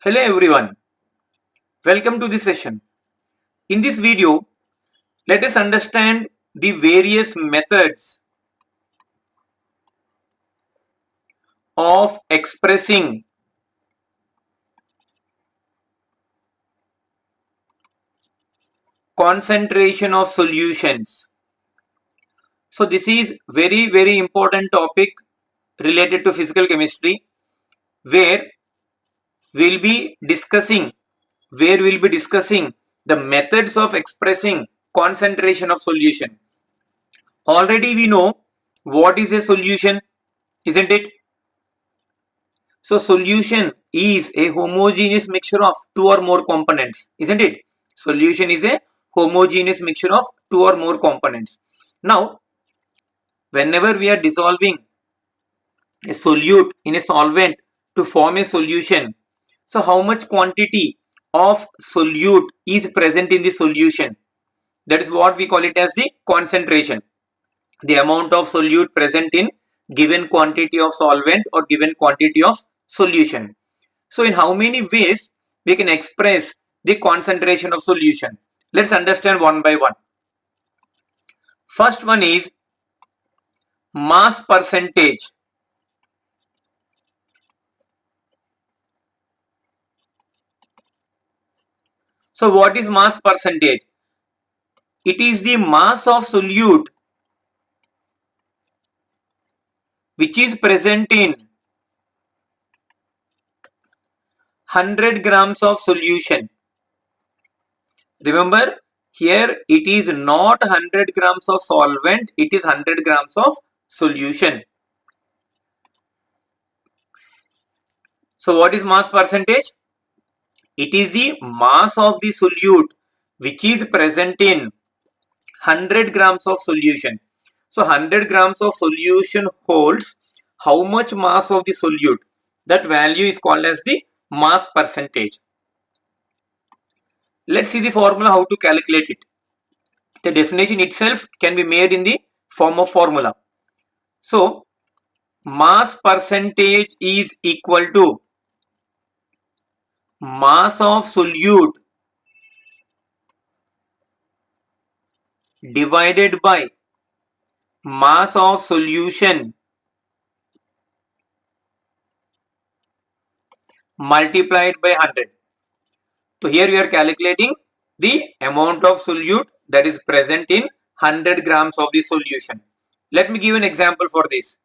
Hello everyone, welcome to this session. In this video, let us understand the various methods of expressing concentration of solutions. So this is very important topic related to physical chemistry where we'll be discussing the methods of expressing concentration of solution. Already we know what is a solution, isn't it? So solution is a homogeneous mixture of two or more components, isn't it? Solution is a homogeneous mixture of two or more components. Now, whenever we are dissolving a solute in a solvent to form a solution, so how much quantity of solute is present in the solution? That is what we call it as the concentration. The amount of solute present in given quantity of solvent or given quantity of solution. So in how many ways we can express the concentration of solution? Let's understand one by one. First one is mass percentage. So what is mass percentage? It is the mass of solute which is present in 100 grams of solution. Remember, here it is not 100 grams of solvent, it is 100 grams of solution. So what is mass percentage? It is the mass of the solute which is present in 100 grams of solution. So 100 grams of solution holds how much mass of the solute? That value is called as the mass percentage. Let's see the formula how to calculate it. The definition itself can be made in the form of formula. So mass percentage is equal to mass of solute divided by mass of solution multiplied by 100. So here we are calculating the amount of solute that is present in 100 grams of the solution. Let me give an example for this.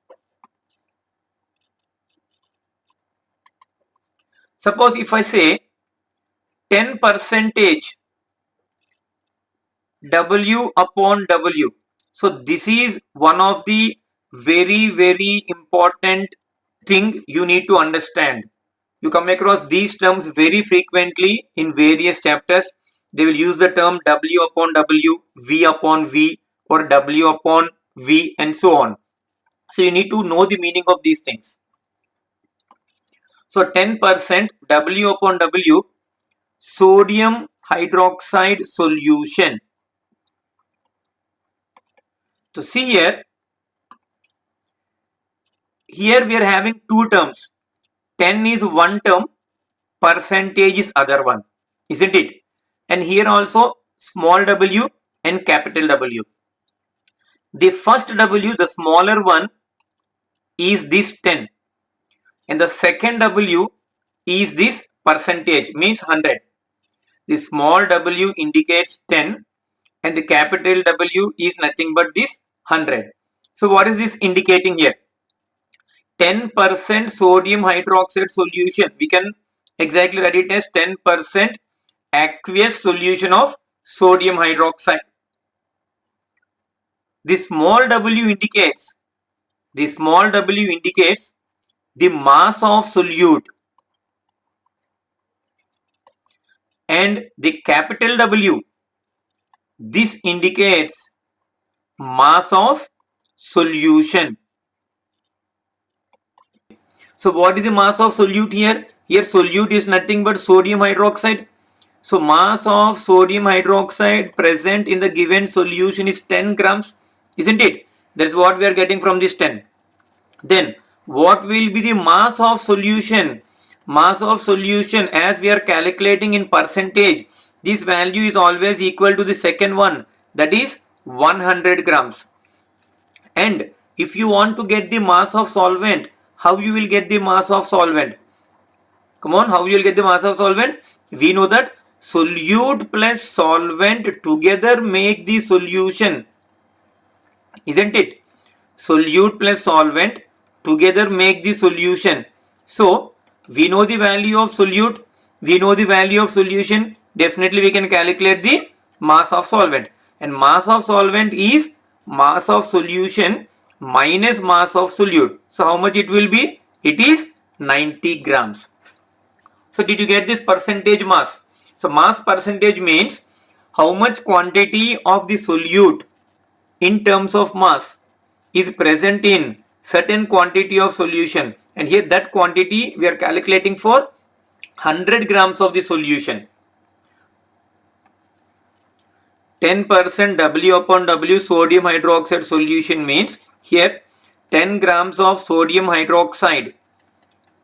Suppose if I say 10 percentage W upon W. So this is one of the very important thing you need to understand. You come across these terms very frequently in various chapters. They will use the term W upon W, V upon V, or W upon V, and so on. So you need to know the meaning of these things. So 10% W upon W, sodium hydroxide solution. So see here we are having two terms. 10 is one term, percentage is other one, isn't it? And here also small w and capital W. The first W, the smaller one, is this 10, and the second W is this percentage, means 100. The small w indicates 10 and the capital W is nothing but this 100. So what is this indicating here? 10% sodium hydroxide solution. We can exactly write it as 10% aqueous solution of sodium hydroxide. The small w indicates the mass of solute, and the capital W, this indicates mass of solution. So what is the mass of solute here? Here solute is nothing but sodium hydroxide. So mass of sodium hydroxide present in the given solution is 10 grams, isn't it? That's what we are getting from this 10. Then what will be the mass of solution mass of solution, as we are calculating in percentage, this value is always equal to the second one, that is 100 grams. And if you want to get the mass of solvent, how you will get the mass of solvent? Come on, how you will get the mass of solvent? We know that solute plus solvent together make the solution, isn't it? Solute plus solvent together make the solution. So we know the value of solute, we know the value of solution, definitely we can calculate the mass of solvent, and mass of solvent is mass of solution minus mass of solute. So how much it will be? It is 90 grams. So did you get this percentage mass? So mass percentage means how much quantity of the solute in terms of mass is present in certain quantity of solution, and here that quantity we are calculating for 100 grams of the solution. 10% W upon W sodium hydroxide solution means here 10 grams of sodium hydroxide,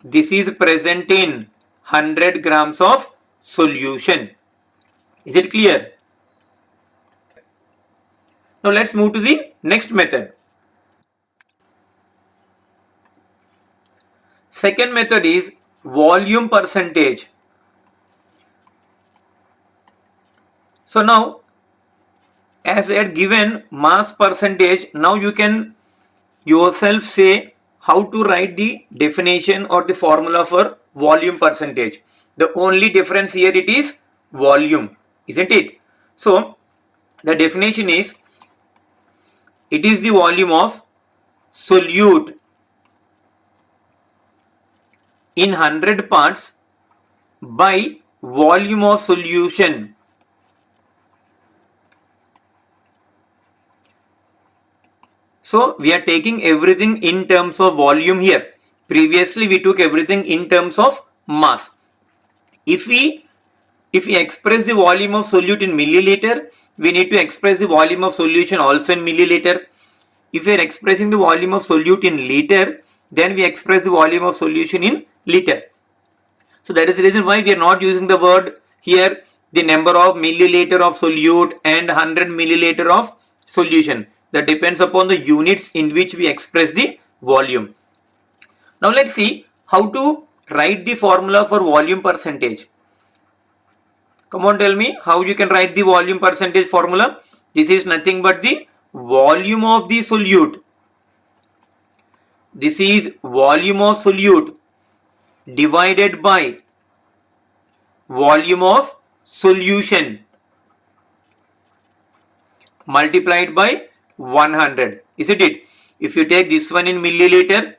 this is present in 100 grams of solution. Is it clear? Now let's move to the next method. Second method is volume percentage. So now, as I had given mass percentage, now you can yourself say how to write the definition or the formula for volume percentage. The only difference here it is volume, isn't it? So the definition is, it is the volume of solute in 100 parts by volume of solution So we are taking everything in terms of volume here. Previously we took everything in terms of mass. If we express the volume of solute in milliliter, we need to express the volume of solution also in milliliter. If we are expressing the volume of solute in liter, then we express the volume of solution in liter. So that is the reason why we are not using the word here, the number of milliliter of solute and 100 milliliter of solution. That depends upon the units in which we express the volume. Now let's see how to write the formula for volume percentage. Come on, tell me how you can write the volume percentage formula. This is nothing but the volume of the solute. This is volume of solute divided by volume of solution multiplied by 100, isn't it? If you take this one in milliliter,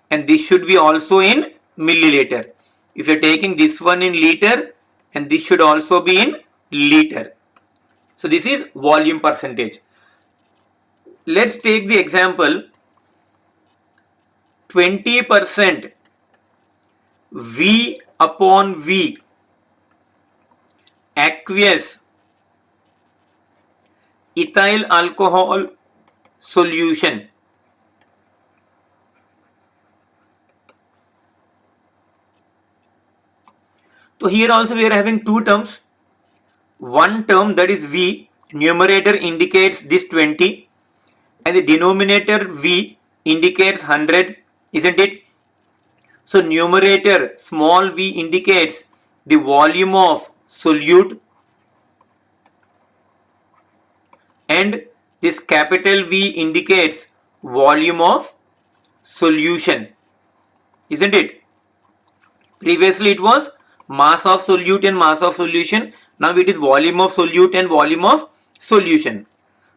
and this should be also in milliliter. If you are taking this one in liter, and this should also be in liter. So this is volume percentage. Let's take the example 20% V upon V aqueous ethyl alcohol solution. So here also we are having two terms. One term, that is V, numerator indicates this 20 and the denominator V indicates 100, isn't it? So numerator small v indicates the volume of solute and this capital V indicates volume of solution, isn't it? Previously it was mass of solute and mass of solution. Now it is volume of solute and volume of solution.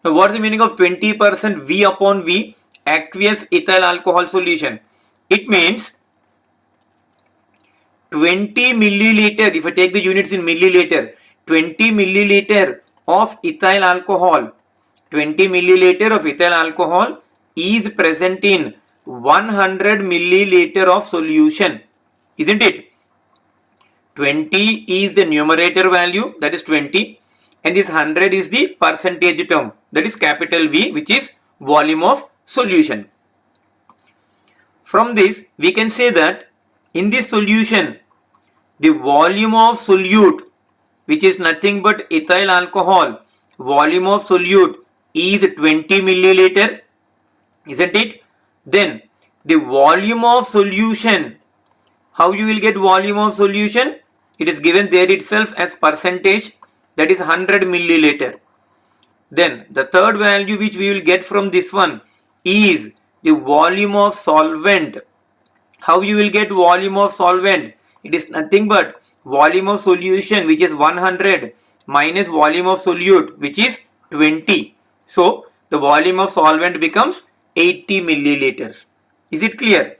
Now what is the meaning of 20% V upon V aqueous ethyl alcohol solution? It means 20 milliliter, if I take the units in milliliter, 20 milliliter of ethyl alcohol, 20 milliliter of ethyl alcohol is present in 100 milliliter of solution, isn't it? 20 is the numerator value, that is 20, and this 100 is the percentage term, that is capital V, which is volume of solution. From this we can say that In this solution, the volume of solute, which is nothing but ethyl alcohol, volume of solute is 20 milliliter, isn't it? Then the volume of solution, how you will get volume of solution? It is given there itself as percentage, that is 100 milliliter. Then the third value which we will get from this one is the volume of solvent. How you will get volume of solvent? It is nothing but volume of solution, which is 100, minus volume of solute, which is 20. So the volume of solvent becomes 80 milliliters. Is it clear?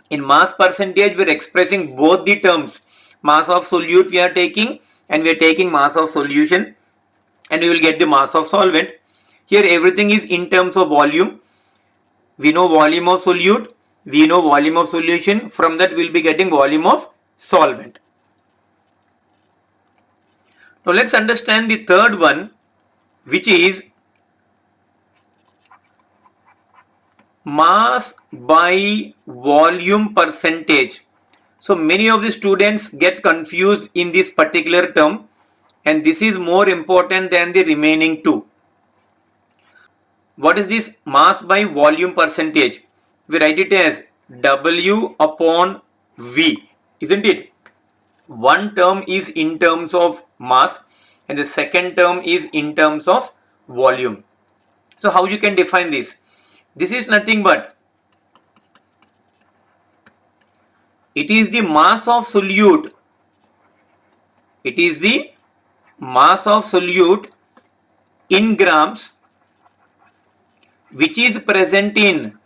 In mass percentage, we are expressing both the terms. Mass of solute we are taking, and we are taking mass of solution, and we will get the mass of solvent. Here everything is in terms of volume. We know volume of solute, we know volume of solution. From that we will be getting volume of solvent. Now let's understand the third one, which is mass by volume percentage. So many of the students get confused in this particular term, and this is more important than the remaining two. What is this mass by volume percentage? We write it as W upon V, isn't it? One term is in terms of mass and the second term is in terms of volume. So how you can define this? This is nothing but it is the mass of solute. It is the mass of solute in grams which is present in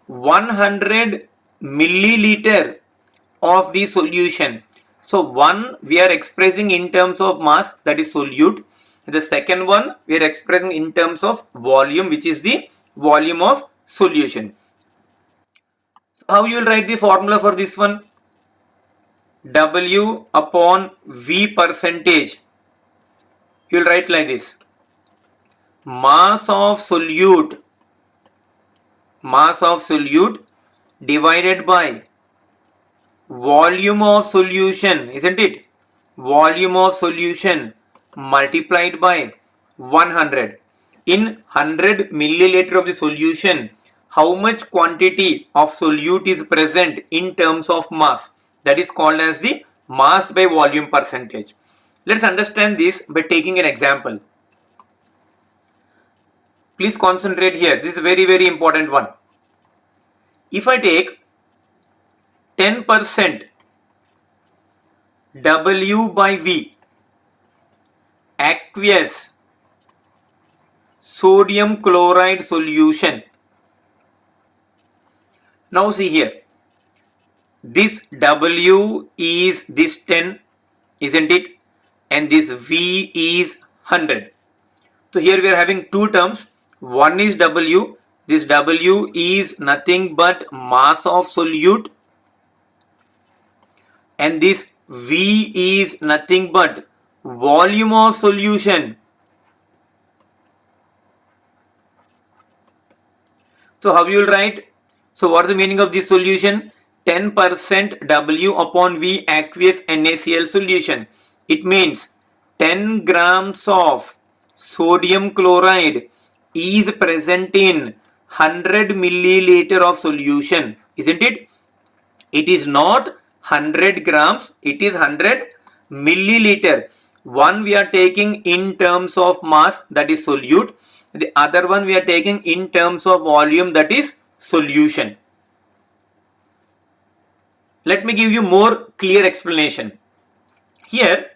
100 milliliter of the solution. So one we are expressing in terms of mass, that is solute. The second one we are expressing in terms of volume, which is the volume of solution. How you will write the formula for this one? W upon V percentage. You will write like this: mass of solute divided by volume of solution, isn't it? Volume of solution multiplied by 100. In 100 milliliter of the solution, how much quantity of solute is present in terms of mass? That is called as the mass by volume percentage. Let's understand this by taking an example. Please concentrate here. This is a very, very important one. If I take 10% W by V aqueous sodium chloride solution. Now see here, this W is this 10, isn't it? And this V is 100. So here we are having two terms. One is W. This W is nothing but mass of solute, and this V is nothing but volume of solution. So how you will write? So what is the meaning of this solution? 10% W upon V aqueous NaCl solution. It means 10 grams of sodium chloride is present in 100 milliliter of solution, isn't it? It is not 100 grams, it is 100 milliliter. One we are taking in terms of mass, that is solute. The other one we are taking in terms of volume, that is solution. Let me give you more clear explanation. Here,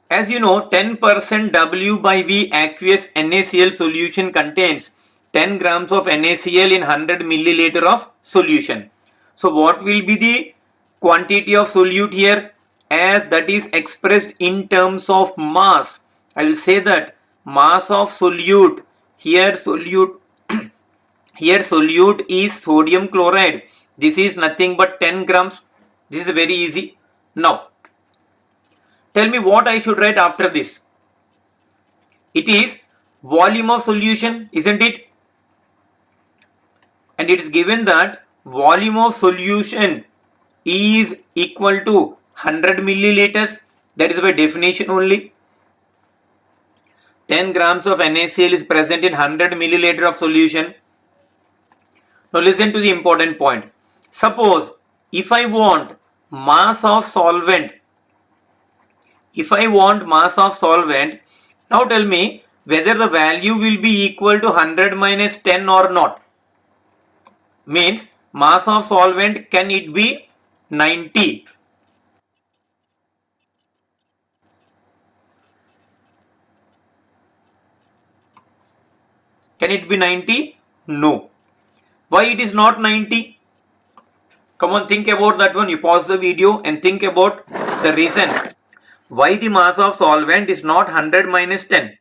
as you know, 10% W by V aqueous NaCl solution contains 10 grams of NaCl in 100 milliliter of solution. So what will be the quantity of solute here? As that is expressed in terms of mass, I will say that mass of solute, here solute here solute is sodium chloride. This is nothing but 10 grams. This is very easy. Now tell me what I should write after this. It is volume of solution, isn't it? And it is given that volume of solution is equal to 100 milliliters. That is by definition only. 10 grams of NaCl is present in 100 milliliter of solution. Now listen to the important point. Suppose if I want mass of solvent, now tell me whether the value will be equal to 100 minus 10 or not. Means mass of solvent, can it be 90? Can it be 90? No. Why it is not 90? Come on, think about that one. You pause the video and think about the reason why the mass of solvent is not 100 minus 10.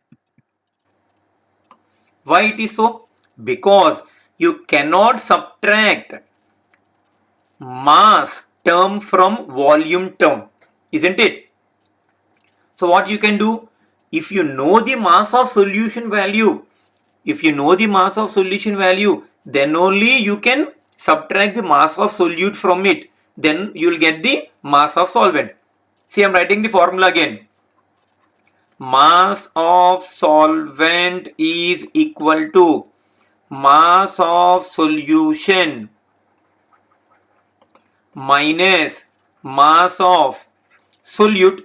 Why it is so? Because you cannot subtract mass term from volume term, isn't it? So what you can do, if you know the mass of solution value, then only you can subtract the mass of solute from it. Then you will get the mass of solvent. See, I am writing the formula again. Mass of solvent is equal to mass of solution minus mass of solute.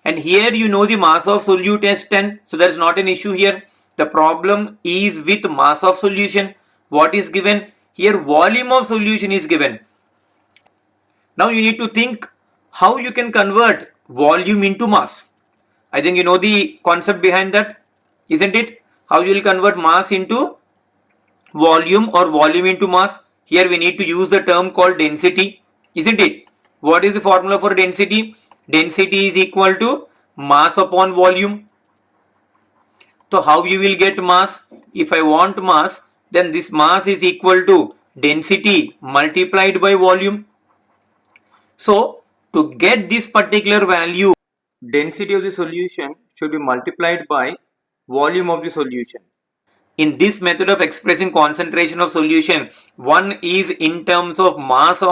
And here you know the mass of solute as 10. So there is not an issue here. The problem is with mass of solution. What is given? Here volume of solution is given. Now you need to think how you can convert volume into mass. I think you know the concept behind that, isn't it? How you will convert mass into volume or volume into mass. Here we need to use the term called density, isn't it? What is the formula for density? Density is equal to mass upon volume. So how you will get mass? If I want mass, then this mass is equal to density multiplied by volume. So to get this particular value, density of the solution should be multiplied by volume of the solution. In this method of expressing concentration of solution, one is in terms of mass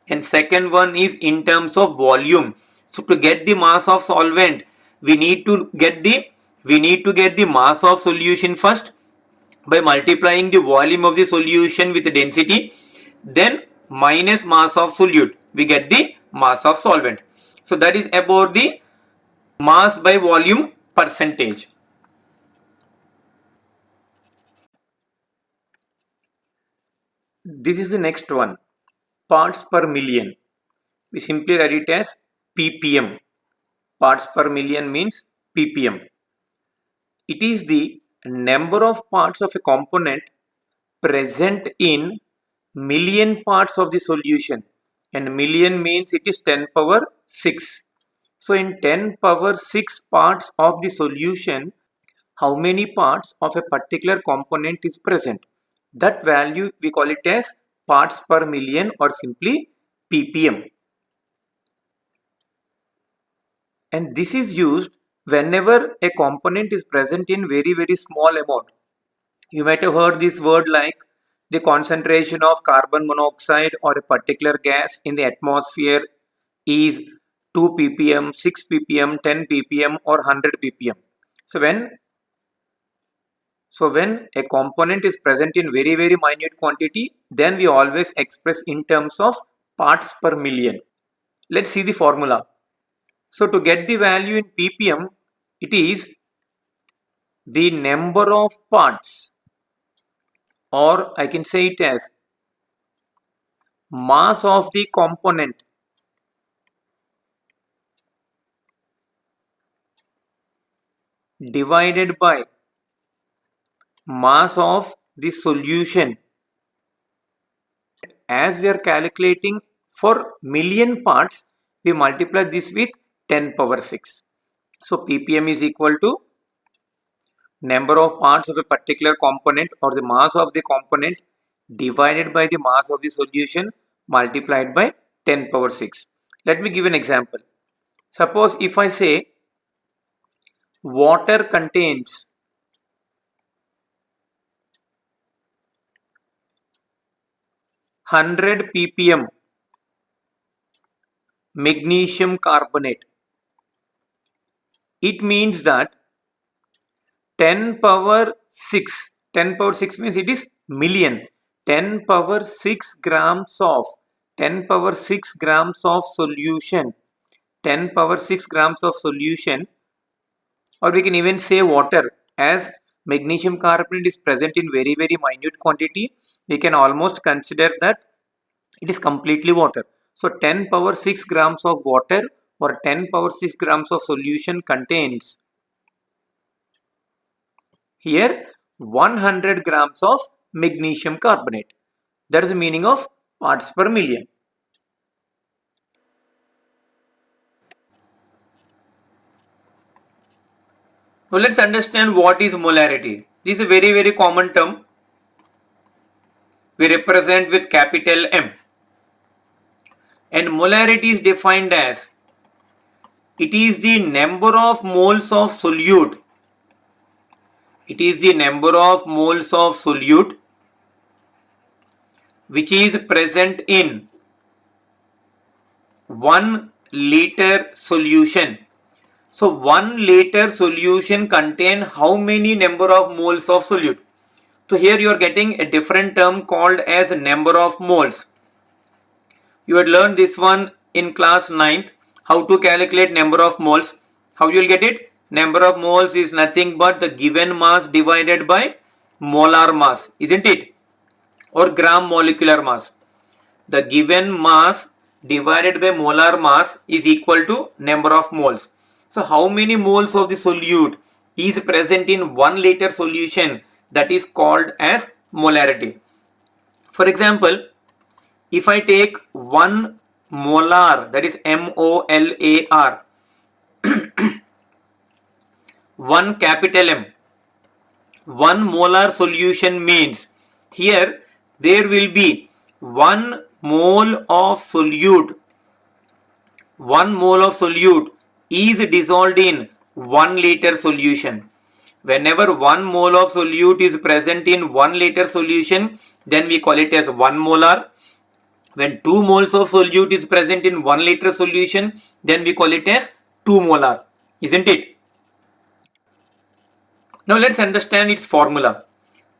and second one is in terms of volume. So to get the mass of solvent, we need to get the mass of solution first by multiplying the volume of the solution with the density, then minus mass of solute, we get the mass of solvent. So that is about the mass by volume percentage. This is the next one, parts per million. We simply write it as ppm. Parts per million means ppm. It is the number of parts of a component present in million parts of the solution, and million means it is 10 power 6. So in 10 power 6 parts of the solution, how many parts of a particular component is present? That value we call it as parts per million or simply ppm. And this is used whenever a component is present in very small amount. You might have heard this word like the concentration of carbon monoxide or a particular gas in the atmosphere is 2 ppm, 6 ppm, 10 ppm or 100 ppm. So when a component is present in very minute quantity, then we always express in terms of parts per million. Let's see the formula. So to get the value in ppm, it is the number of parts, or I can say it as mass of the component divided by mass of the solution. As we are calculating for million parts, we multiply this with 10 power 6. So ppm is equal to number of parts of a particular component or the mass of the component divided by the mass of the solution multiplied by 10 power 6. Let me give an example. Suppose if I say water contains . . . . . . . . . . . . . . . . . . . . . . . . . . . . . . . . . . . . . . . . . . . . . . . . . . . . . . . . . . 100 ppm magnesium carbonate, it means that 10 power 6, 10 power 6 means it is million. 10 power 6 grams of 10 power 6 grams of solution, 10 power 6 grams of solution, or we can even say water, as magnesium carbonate is present in very minute quantity, we can almost consider that it is completely water. So 10 power 6 grams of water or 10 power 6 grams of solution contains here 100 grams of magnesium carbonate. That is the meaning of parts per million. Now let's understand what is molarity. This is a very common term. We represent with capital M. And molarity is defined as it is the number of moles of solute. It is the number of moles of solute which is present in 1 liter solution. So 1 liter solution contain how many number of moles of solute? So here you are getting a different term called as number of moles. You had learned this one in class 9th, how to calculate number of moles. How you will get it? Number of moles is nothing but the given mass divided by molar mass, isn't it? Or gram molecular mass. The given mass divided by molar mass is equal to number of moles. So how many moles of the solute is present in 1 liter solution? That is called as molarity. For example, if I take 1 molar, that is MOLAR, 1 capital M, 1 molar solution means here there will be 1 mole of solute. 1 mole of solute is dissolved in 1 liter solution. Whenever 1 mole of solute is present in 1 liter solution, then we call it as 1 molar. When 2 moles of solute is present in 1 liter solution, then we call it as 2 molar, isn't it? Now let's understand its formula.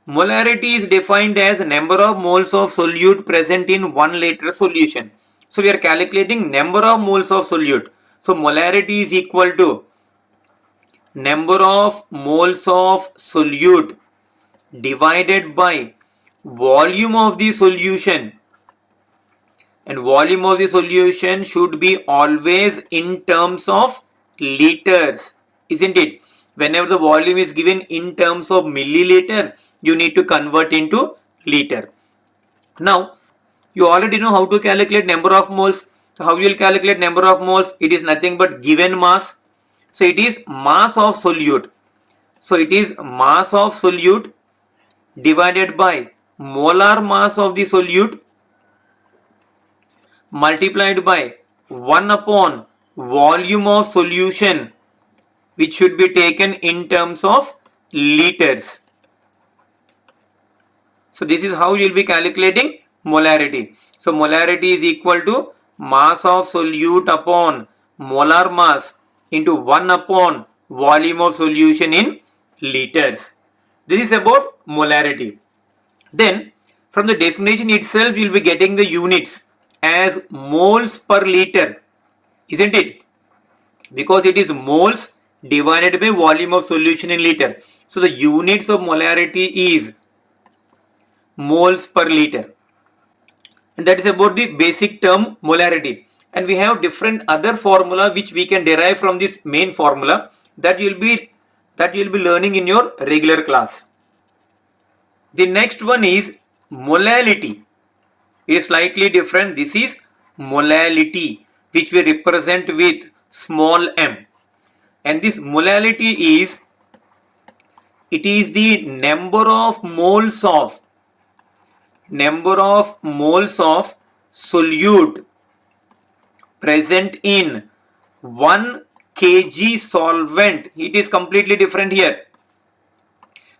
Molarity is defined as number of moles of solute present in 1 liter solution. So we are calculating number of moles of solute. So molarity is equal to number of moles of solute divided by volume of the solution. And volume of the solution should be always in terms of liters, isn't it? Whenever the volume is given in terms of milliliter, you need to convert into liter. Now, you already know how to calculate number of moles. So how you will calculate number of moles? It is nothing but given mass. So it is mass of solute. So it is mass of solute divided by molar mass of the solute multiplied by 1 upon volume of solution, which should be taken in terms of liters. So this is how you will be calculating molarity. So molarity is equal to mass of solute upon molar mass into 1 upon volume of solution in liters. This is about molarity. Then from the definition itself you will be getting the units as moles per liter, isn't it? Because it is moles divided by volume of solution in liter. So the units of molarity is moles per liter. And that is about the basic term molarity. And we have different other formula which we can derive from this main formula that you will be learning in your regular class. The next one is molality. It is slightly different. This is molality, which we represent with small m. And this molality is, it is the number of moles of solute present in 1 kg solvent. It is completely different here.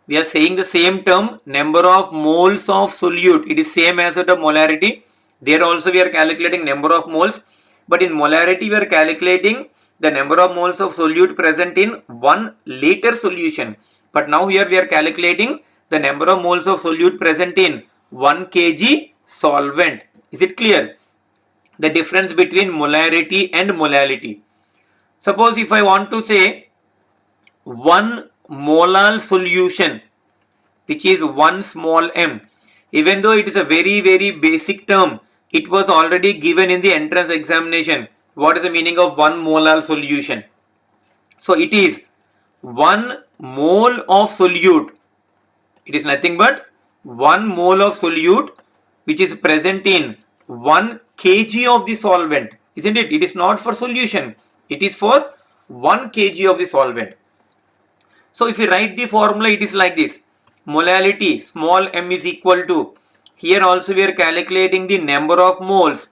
We are saying the same term, number of moles of solute. It is same as the molarity. There also we are calculating number of moles, but in molarity we are calculating the number of moles of solute present in 1 liter solution. But now here we are calculating the number of moles of solute present in 1 kg solvent. Is it clear? The difference between molarity and molality. Suppose if I want to say 1 molar solution, which is 1 small m, even though it is a very basic term, it was already given in the entrance examination. What is the meaning of 1 molar solution? So it is 1 mole of solute. It is nothing but 1 mole of solute which is present in 1 kg of the solvent, isn't it? It is not for solution, it is for 1 kg of the solvent. So if we write the formula, it is like this: molality small m is equal to, here also we are calculating the number of moles.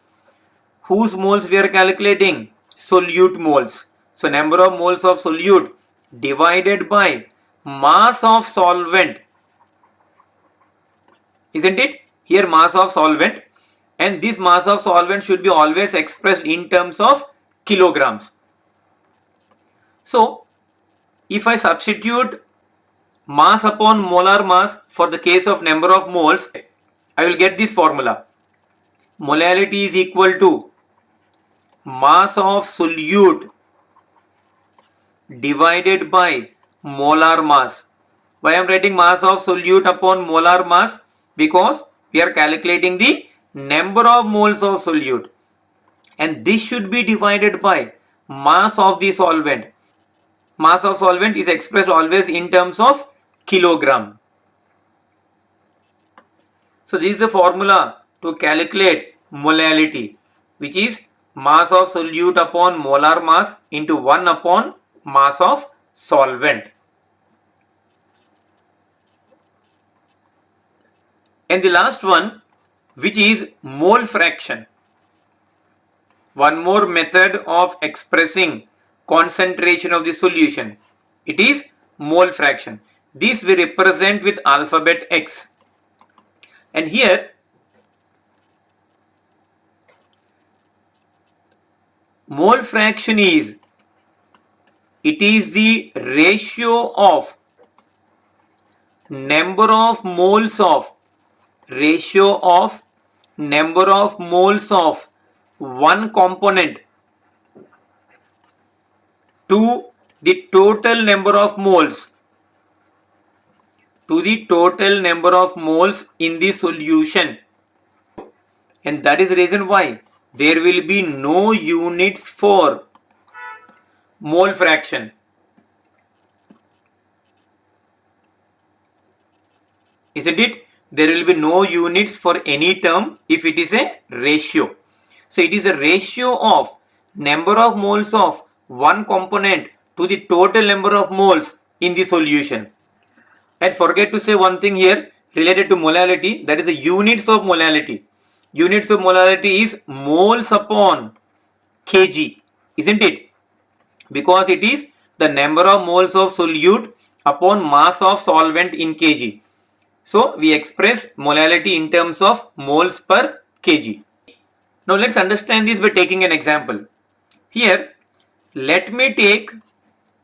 Whose moles we are calculating? Solute moles. So number of moles of solute divided by mass of solvent, isn't it? Here mass of solvent, and this mass of solvent should be always expressed in terms of kilograms. So if I substitute mass upon molar mass for the case of number of moles, I will get this formula. Molality is equal to mass of solute divided by molar mass. Why I am writing mass of solute upon molar mass? Because we are calculating the number of moles of solute, and this should be divided by mass of the solvent. Mass of solvent is expressed always in terms of kilogram. So this is the formula to calculate molality, which is mass of solute upon molar mass into 1 upon mass of solvent. And the last one, which is mole fraction. One more method of expressing concentration of the solution. It is mole fraction. This we represent with alphabet X. And here mole fraction is, it is the ratio of number of moles of one component to the total number of moles in the solution. And that is the reason why there will be no units for mole fraction. Isn't it? There will be no units for any term if it is a ratio. So it is a ratio of number of moles of one component to the total number of moles in the solution. And forget to say one thing here related to molality, that is the units of molality. Units of molality is moles upon kg, isn't it? Because it is the number of moles of solute upon mass of solvent in kg. So we express molality in terms of moles per kg. Now let's understand this by taking an example. Here, let me take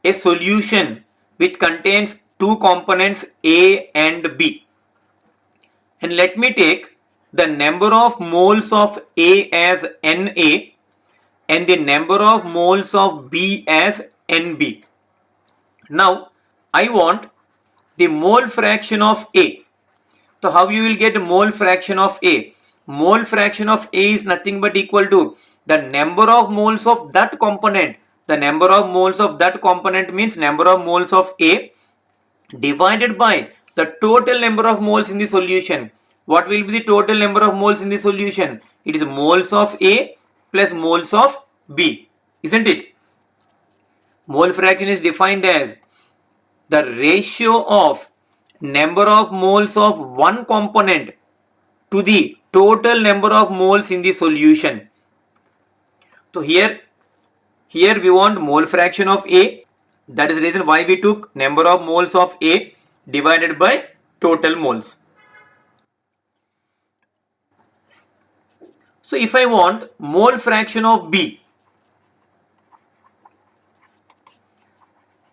a solution which contains two components A and B. And let me take the number of moles of A as Na and the number of moles of B as Nb. Now I want the mole fraction of A. So how you will get mole fraction of A? Mole fraction of A is nothing but equal to the number of moles of that component. The number of moles of that component means number of moles of A divided by the total number of moles in the solution. What will be the total number of moles in the solution? It is moles of A plus moles of B, isn't it? Mole fraction is defined as the ratio of number of moles of one component to the total number of moles in the solution. So here we want mole fraction of A. That is the reason why we took number of moles of A divided by total moles. So if I want mole fraction of B,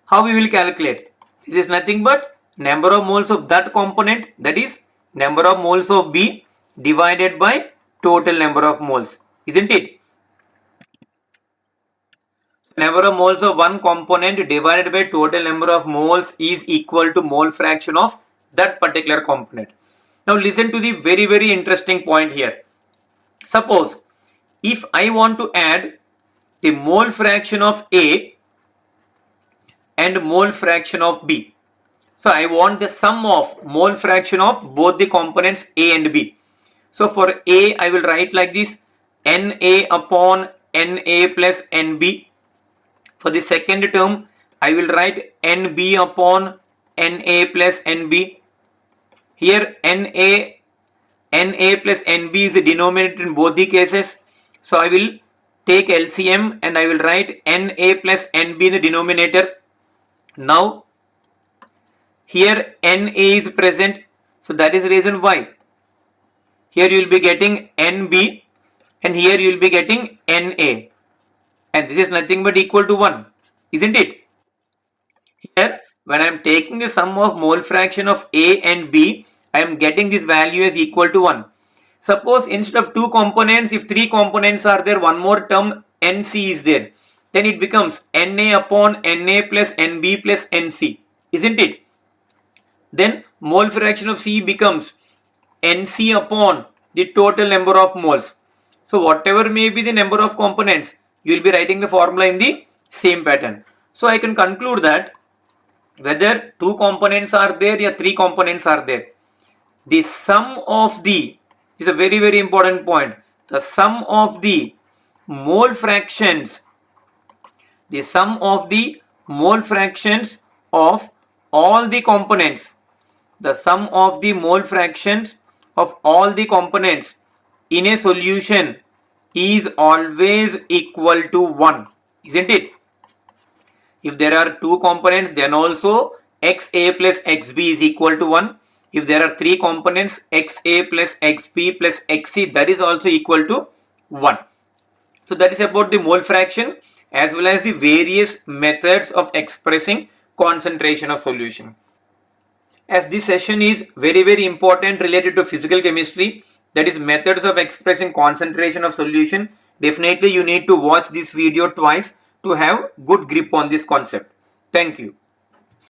how we will calculate? This is nothing but number of moles of that component, that is number of moles of B divided by total number of moles, isn't it? Number of moles of one component divided by total number of moles is equal to mole fraction of that particular component. Now listen to the very interesting point here. Suppose if I want to add the mole fraction of A and mole fraction of B. So I want the sum of mole fraction of both the components A and B. So for A, I will write like this: Na upon Na plus Nb. For the second term, I will write Nb upon Na plus Nb. Here Na plus Nb is the denominator in both the cases. So I will take LCM and I will write Na plus Nb in the denominator. Now here Na is present, so that is the reason why here you will be getting Nb and here you will be getting Na, and this is nothing but equal to 1, isn't it? Here when I am taking the sum of mole fraction of A and B, I am getting this value as equal to 1. Suppose instead of 2 components, if 3 components are there, one more term Nc is there, then it becomes Na upon Na plus Nb plus Nc, isn't it? Then mole fraction of C becomes Nc upon the total number of moles. So whatever may be the number of components, you will be writing the formula in the same pattern. So I can conclude that whether 2 components are there or 3 components are there, the sum of the is a very important point. The sum of the mole fractions, the sum of the mole fractions of all the components, the sum of the mole fractions of all the components in a solution is always equal to 1, isn't it? If there are 2 components, then also xa plus xb is equal to 1. If there are 3 components, xa plus xb plus xc, that is also equal to 1. So that is about the mole fraction as well as the various methods of expressing concentration of solution. As this session is very important related to physical chemistry, that is methods of expressing concentration of solution, definitely you need to watch this video twice to have good grip on this concept. Thank you.